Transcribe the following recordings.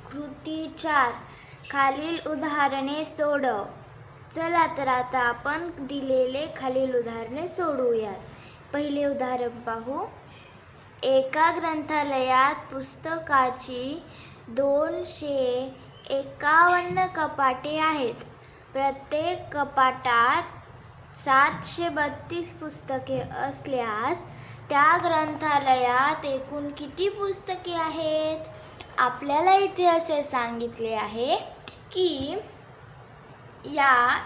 कृती 4 खालील उदाहरणे सोडव. चला तर आता आपण दिलेले खालील उदाहरणे सोडवूयात. पहिले उदाहरण पाहू. एका ग्रंथालयात पुस्तकाची 251 कपाटे आहेत. प्रत्येक कपाटात 732 पुस्तके असल्यास त्या ग्रंथालयात एकूण किती पुस्तके आहेत? आपल्याला इथे असे सांगितले आहे की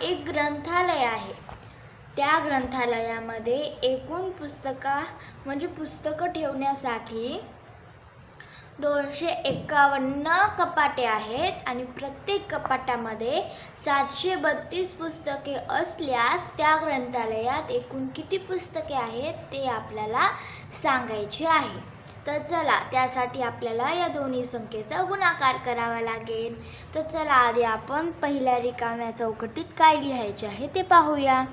एक ग्रंथालय आहे. त्या ग्रंथालयामध्ये एकूण पुस्तकं ठेवण्यासाठी 251 कपाटे आहेत आणि प्रत्येक कपाटामध्ये 732 पुस्तके असल्यास त्या ग्रंथालयात एकूण किती पुस्तके आहेत ते आपल्याला सांगायचे आहे. तर चला, त्यासाठी आपल्याला या दोन्ही संख्येचा गुणाकार करावा लागेल. तर चला, आधी आपण पहिल्या रिकाम्या चौकटीत काय लिहायचे आहे ते पाहूया.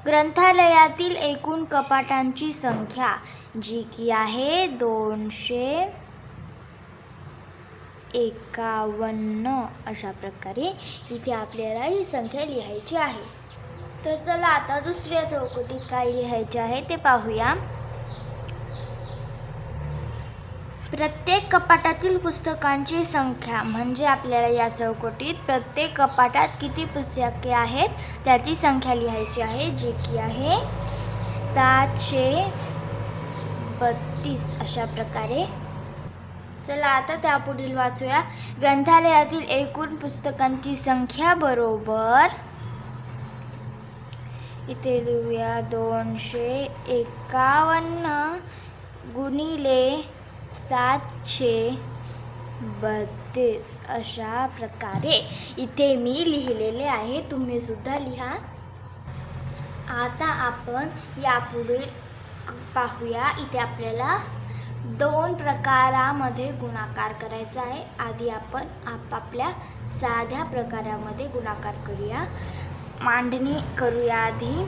ग्रंथालयातील एकूण कपाटांची संख्या जी की आहे 251. अशा प्रकारे इथे आपल्याला ही संख्या लिहायची आहे. तर चला, आता दुसऱ्या चौकटीत काय लिहायचे आहे ते पाहूया. प्रत्येक कपाटातील पुस्तकांची संख्या म्हणजे आपल्याला या चौकटीत प्रत्येक कपाटात किती पुस्तके आहेत त्याची संख्या लिहायची आहे, जी की आहे 732. अशा प्रकारे चला, आता त्यापुढील वाचूया. ग्रंथालयातील एकूण पुस्तकांची संख्या बरोबर इथे लिहूया 251 गुणिले 732. अशा प्रकारे इथे मी लिहिलेले आहे, तुम्ही सुद्धा लिहा. आता आपण यापुढे पाहूया. इथे आपल्याला 2 प्रकारामध्ये गुणाकार करायचा आहे. आधी आपण आपापल्या साध्या प्रकारामध्ये गुणाकार करूया. मांडणी करूया आधी.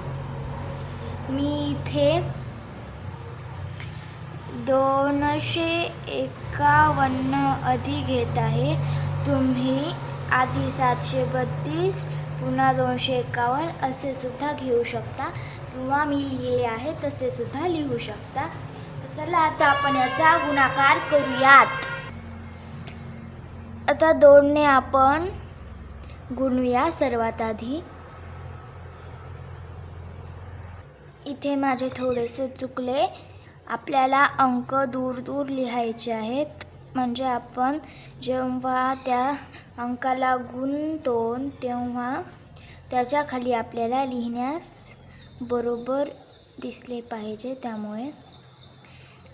मी इथे 251 अधिक घेत आहे. तुम्ही आधी 732 पुन्हा 251 असे सुद्धा घेऊ शकता किंवा मी लिहिले आहे तसे सुद्धा लिहू शकता. चला, आता आपण याचा गुणाकार करूयात. आता 2ने आपण गुणूया. सर्वात आधी इथे माझे थोडेसे चुकले. आपल्याला अंक दूर दूर लिहायचे आहेत, म्हणजे आपण जेव्हा त्या अंकाला गुणतो तेव्हा त्याच्या खाली आपल्याला लिहिण्यास बरोबर दिसले पाहिजे. त्यामुळे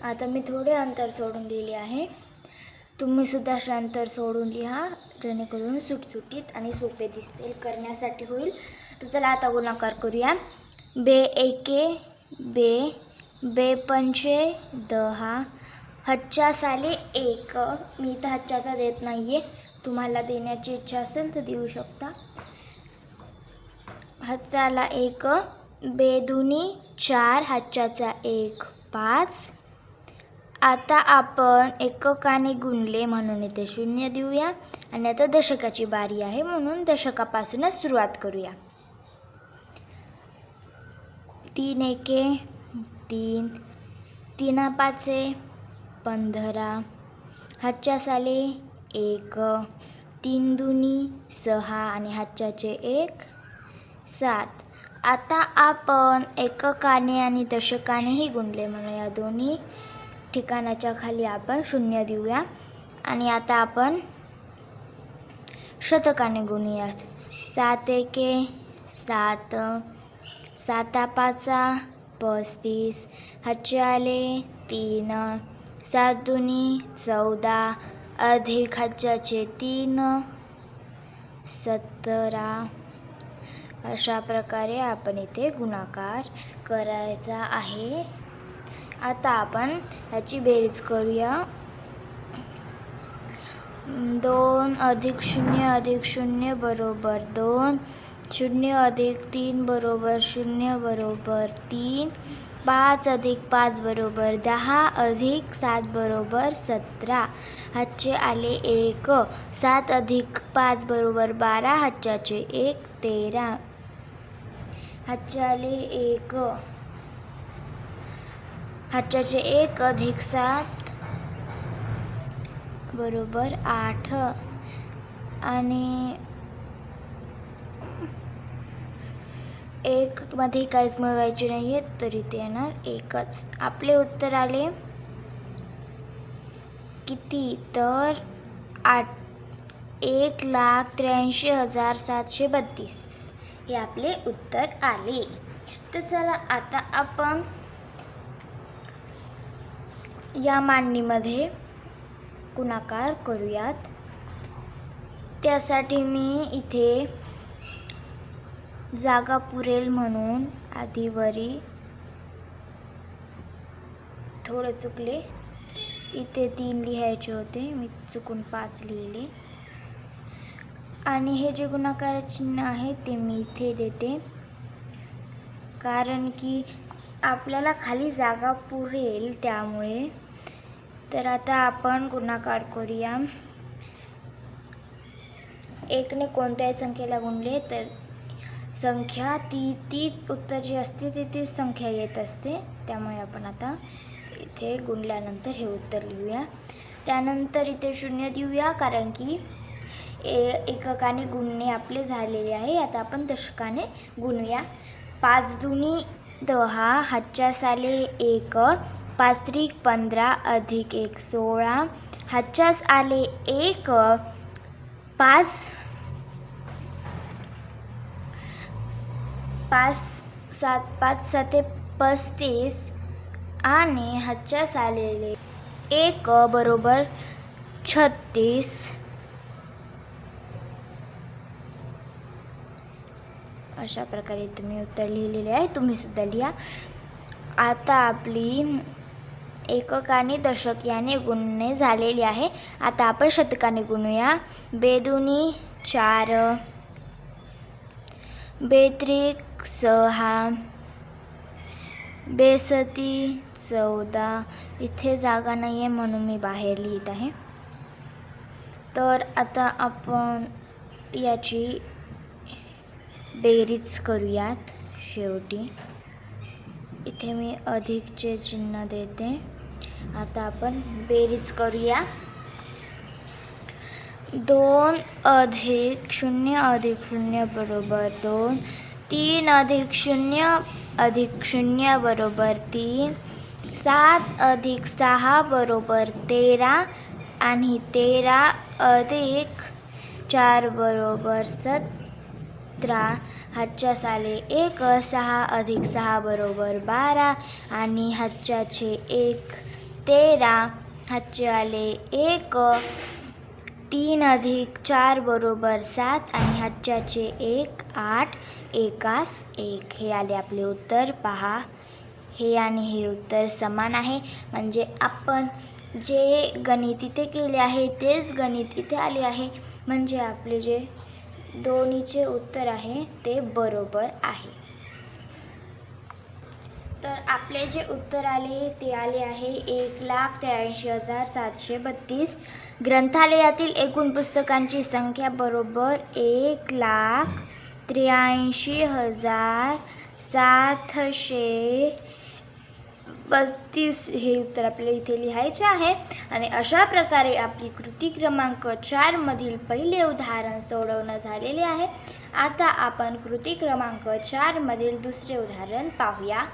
आता मी थोडे अंतर सोडून लिहिले आहे. तुम्ही सुद्धा असे अंतर सोडून लिहा, जेणेकरून सुटसुटीत आणि सोपे दिसतील, करण्यासाठी होईल. तर चला, आता गुणाकार करूया. 2 एके 2, 2 पंचे 10, हच्चा साले 1. मी तर हच्चाचा देत नाही आहे, तुम्हाला देण्याची इच्छा असेल तर देऊ शकता. हच्चाला 1, 2 दुनी 4, हच्चाचा 1 5. आता आपण एककाने गुणले म्हणून इथे 0 देऊया. आणि आता दशकाची बारी आहे म्हणून दशकापासूनच सुरुवात करूया. 3 एके 3, 3 पाचे 15, हच्चा साले 1, 3 दुनी 6 आणि हच्चाचे 1 7. आता आपण एककाने आणि दशकानेही गुणले म्हणून या दोन्ही ठिकाणाच्या खाली आपण 0 देऊया. आणि आता आपण शतकाने गुणूयात. 7 एके 7, 7 पाचा 35, हच्चे आले 3, 7 दुनी 14 अधिक हच्चाचे 3 17. अशा प्रकारे आपण इथे गुणाकार करायचा आहे. आता आपण याची बेरीज करूया. 2 अधिक 0 अधिक 0 बरोबर 2, 0 अधिक 3 बरोबर 0 बरोबर 3, 5 अधिक 5 बरोबर 10 अधिक 7 बरोबर 17. हातचे आले 1. 7 अधिक 5 बरोबर 12. हातच्याचे 1 13. हातचे आले 1. हातच्याचे 1 अधिक 7 बरोबर 8. आणि 1 मध्ये काहीच मिळवायचे नाही आहे, तर इथे येणार 1च. आपले उत्तर आले किती, तर 1,83,732 हे आपले उत्तर आले. तर चला आता आपण या मांडणीमध्ये गुणाकार करूयात. त्यासाठी मी इथे जागा पुरेल म्हणून आधीवरी थोडं चुकले, इथे 3 लिहायचे होते, मी चुकून 5 लिहिले. आणि हे जे गुणाकार चिन्ह आहे ते मी इथे देते, कारण की आपल्याला खाली जागा पुरेल त्यामुळे. तर आता आपण गुणाकार करूया. 1 ने कोणत्याही संख्येला गुणले तर संख्या तीच उत्तर जी असते तीच संख्या येत असते. त्यामुळे आपण आता इथे गुणल्यानंतर हे उत्तर लिहूया. त्यानंतर इथे 0 देऊया, कारण की एककाने गुणणे आपले झालेले आहे. आता आपण दशकाने गुणूया. 5 दुनी 10. हातच्यास आले 1. 5 त्रिक 15 अधिक 1 16. हातच्यास आले 1. 5 7 35 आणि हातच्यास आलेले 1 बरोबर 36. अशा प्रकारे तुम्ही उत्तर लिहिलेले आहे, तुम्ही सुद्धा लिहा. आता आपली एककाने दशक याने गुणणे झालेली आहे. आता आपण शतकाने गुणूया. 2 दुनी 4. 2 त्रिक 6. 2 सती 14. इथे जागा नाही आहे म्हणून मी बाहेर लिहित आहे. तर आता आपण याची बेरीज करूयात. शेवटी इथे मी अधिकचे चिन्ह देते. आता आपण बेरीज करूया. 2 अधिक 0 अधिक 0 बरोबर 2. 3 अधिक 0 अधिक 0 बरोबर 3. 7 अधिक 6 बरोबर 13. आणि 13 अधिक 4 बरोबर 17. हातच्यास आले 1. 6 अधिक 6 बरोबर 12. आणि हातच्याचे 1 13. हातचे आले 1. 3 अधिक 4 बरोबर 7. आणि हातच्याचे 1 8. एकास 1 हे आले आपले उत्तर. पहा, हे आणि हे उत्तर समान आहे. म्हणजे आपण जे गणित इथे केले आहे तेच गणित इथे आले आहे. म्हणजे आपले जे दोन्हीचे उत्तर आहे ते बरोबर आहे. तर आपले जे उत्तर आले ते आले आहे 1,83,732. ग्रंथालयातील एकूण पुस्तकांची संख्या बरोबर 1,83,732 हे उत्तर आपल्याला इथे लिहायचे आहे. आणि अशा प्रकारे आपली कृती क्रमांक 4 मधील पहिले उदाहरण सोडवणं झालेले आहे. आता आपण कृती क्रमांक 4 मधील दुसरे उदाहरण पाहूया.